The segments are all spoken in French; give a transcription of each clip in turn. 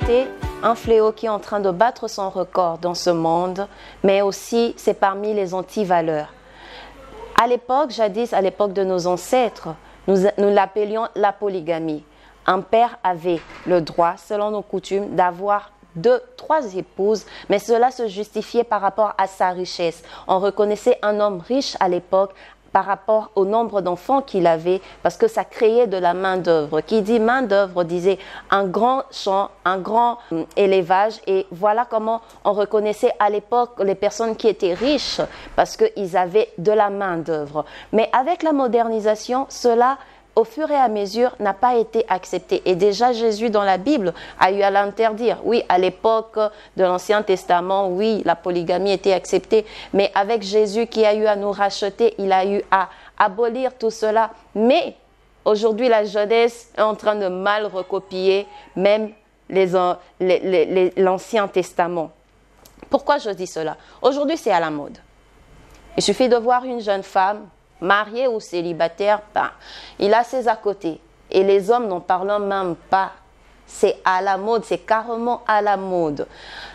l'infidélité, un fléau qui est en train de battre son record dans ce monde, mais aussi c'est parmi les antivaleurs. À l'époque, jadis, à l'époque de nos ancêtres, nous l'appelions la polygamie. Un père avait le droit, selon nos coutumes, d'avoir 2, 3 épouses, mais cela se justifiait par rapport à sa richesse. On reconnaissait un homme riche à l'époque par rapport au nombre d'enfants qu'il avait, parce que ça créait de la main-d'œuvre. Qui dit main-d'œuvre disait un grand champ, un grand élevage, et voilà comment on reconnaissait à l'époque les personnes qui étaient riches, parce qu'ils avaient de la main-d'œuvre. Mais avec la modernisation, cela, au fur et à mesure, n'a pas été accepté. Et déjà, Jésus, dans la Bible, a eu à l'interdire. Oui, à l'époque de l'Ancien Testament, oui, la polygamie était acceptée. Mais avec Jésus qui a eu à nous racheter, il a eu à abolir tout cela. Mais aujourd'hui, la jeunesse est en train de mal recopier même l'Ancien Testament. Pourquoi je dis cela? Aujourd'hui, c'est à la mode. Il suffit de voir une jeune femme, marié ou célibataire, il a ses à côté. Et les hommes n'en parlent même pas. C'est à la mode, c'est carrément à la mode.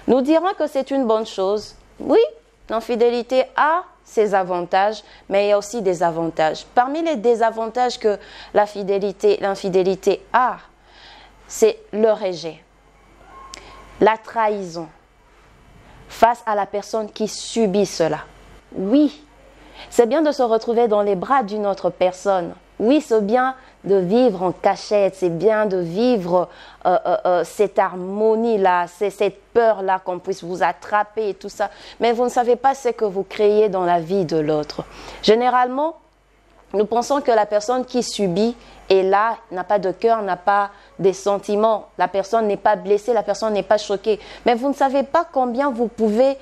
Nous dirons que c'est une bonne chose. Oui, l'infidélité a ses avantages, mais il y a aussi des avantages. Parmi les désavantages que l'infidélité a, c'est le rejet, la trahison face à la personne qui subit cela. Oui, c'est bien de se retrouver dans les bras d'une autre personne. Oui, c'est bien de vivre en cachette, c'est bien de vivre cette harmonie-là, cette peur-là qu'on puisse vous attraper et tout ça. Mais vous ne savez pas ce que vous créez dans la vie de l'autre. Généralement, nous pensons que la personne qui subit est là, n'a pas de cœur, n'a pas des sentiments. La personne n'est pas blessée, la personne n'est pas choquée. Mais vous ne savez pas combien vous pouvez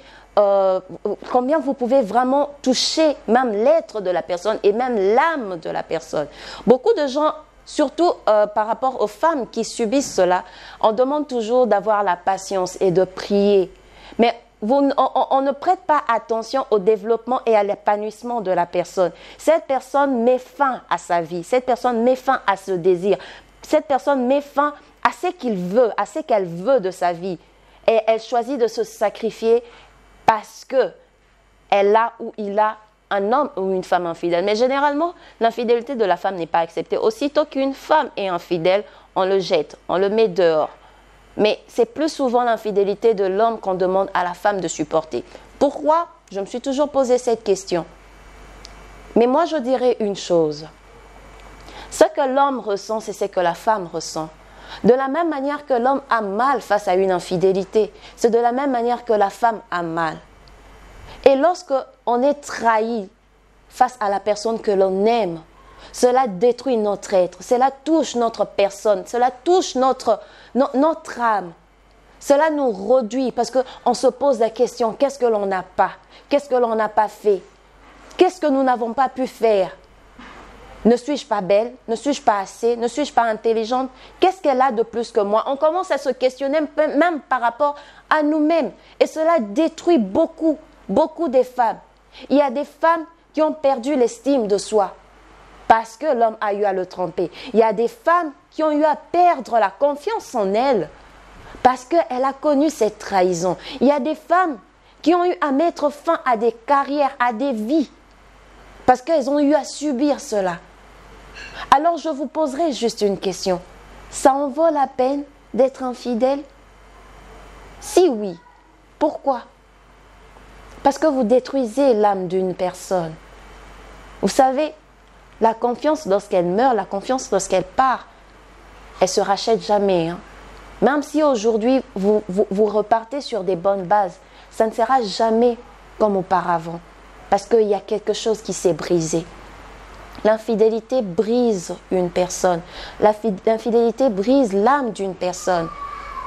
vraiment toucher même l'être de la personne et même l'âme de la personne. Beaucoup de gens, surtout par rapport aux femmes qui subissent cela, on demande toujours d'avoir la patience et de prier. Mais on ne prête pas attention au développement et à l'épanouissement de la personne. Cette personne met fin à sa vie, cette personne met fin à ce désir, cette personne met fin à ce qu'il veut, à ce qu'elle veut de sa vie. Et elle choisit de se sacrifier parce qu'elle a ou il a un homme ou une femme infidèle. Mais généralement, l'infidélité de la femme n'est pas acceptée. Aussitôt qu'une femme est infidèle, on le jette, on le met dehors. Mais c'est plus souvent l'infidélité de l'homme qu'on demande à la femme de supporter. Pourquoi? Je me suis toujours posé cette question. Mais moi, je dirais une chose. Ce que l'homme ressent, c'est ce que la femme ressent. De la même manière que l'homme a mal face à une infidélité, c'est de la même manière que la femme a mal. Et lorsque on est trahi face à la personne que l'on aime, cela détruit notre être, cela touche notre personne, cela touche notre âme. Cela nous réduit parce qu'on se pose la question, qu'est-ce que l'on n'a pas? Qu'est-ce que l'on n'a pas fait? Qu'est-ce que nous n'avons pas pu faire? Ne suis-je pas belle? Ne suis-je pas assez? Ne suis-je pas intelligente? Qu'est-ce qu'elle a de plus que moi? On commence à se questionner même par rapport à nous-mêmes. Et cela détruit beaucoup des femmes. Il y a des femmes qui ont perdu l'estime de soi parce que l'homme a eu à le tromper. Il y a des femmes qui ont eu à perdre la confiance en elles parce qu'elle a connu cette trahison. Il y a des femmes qui ont eu à mettre fin à des carrières, à des vies parce qu'elles ont eu à subir cela. Alors je vous poserai juste une question. Ça en vaut la peine d'être infidèle? Si oui, pourquoi? Parce que vous détruisez l'âme d'une personne. Vous savez, la confiance lorsqu'elle meurt, la confiance lorsqu'elle part, elle ne se rachète jamais. Même si aujourd'hui vous repartez sur des bonnes bases, ça ne sera jamais comme auparavant. Parce qu'il y a quelque chose qui s'est brisé. L'infidélité brise une personne. L'infidélité brise l'âme d'une personne.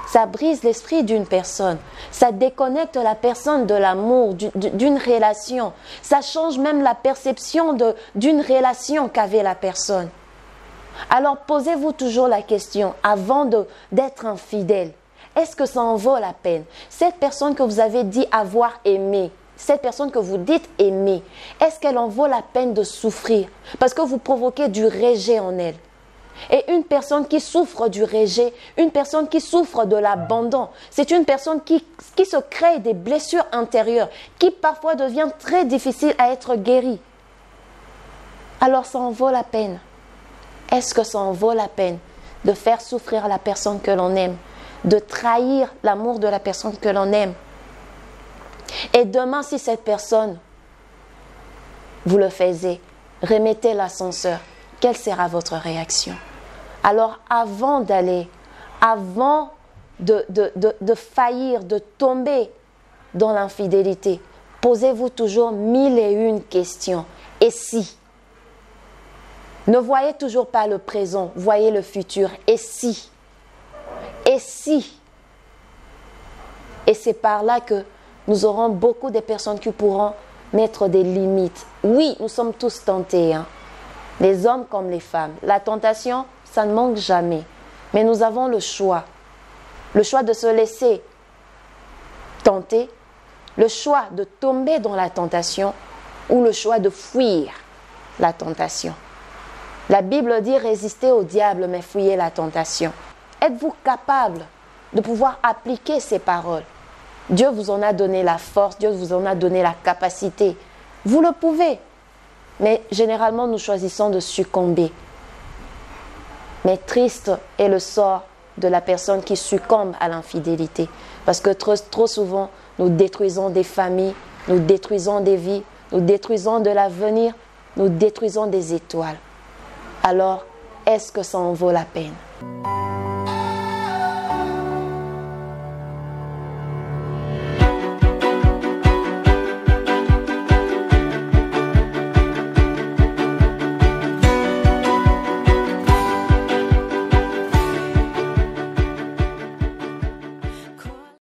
Ça brise l'esprit d'une personne. Ça déconnecte la personne de l'amour, d'une relation. Ça change même la perception d'une relation qu'avait la personne. Alors posez-vous toujours la question, avant d'être infidèle, est-ce que ça en vaut la peine? Cette personne que vous avez dit avoir aimé, cette personne que vous dites aimer, est-ce qu'elle en vaut la peine de souffrir? Parce que vous provoquez du rejet en elle. Et une personne qui souffre du rejet, une personne qui souffre de l'abandon, c'est une personne qui se crée des blessures intérieures, qui parfois devient très difficile à être guérie. Alors ça en vaut la peine. Est-ce que ça en vaut la peine de faire souffrir la personne que l'on aime, de trahir l'amour de la personne que l'on aime? Et demain, si cette personne, vous le faisiez, remettez l'ascenseur, quelle sera votre réaction? Alors avant d'aller, avant de faillir, de tomber dans l'infidélité, posez-vous toujours 1001 questions. Et si? Ne voyez toujours pas le présent, voyez le futur. Et si? Et si? Et c'est par là que nous aurons beaucoup de personnes qui pourront mettre des limites. Oui, nous sommes tous tentés, hein? Les hommes comme les femmes. La tentation, ça ne manque jamais. Mais nous avons le choix. Le choix de se laisser tenter, le choix de tomber dans la tentation ou le choix de fuir la tentation. La Bible dit résister au diable mais fuyez la tentation. Êtes-vous capable de pouvoir appliquer ces paroles? Dieu vous en a donné la force, Dieu vous en a donné la capacité. Vous le pouvez. Mais généralement, nous choisissons de succomber. Mais triste est le sort de la personne qui succombe à l'infidélité. Parce que trop souvent, nous détruisons des familles, nous détruisons des vies, nous détruisons de l'avenir, nous détruisons des étoiles. Alors, est-ce que ça en vaut la peine?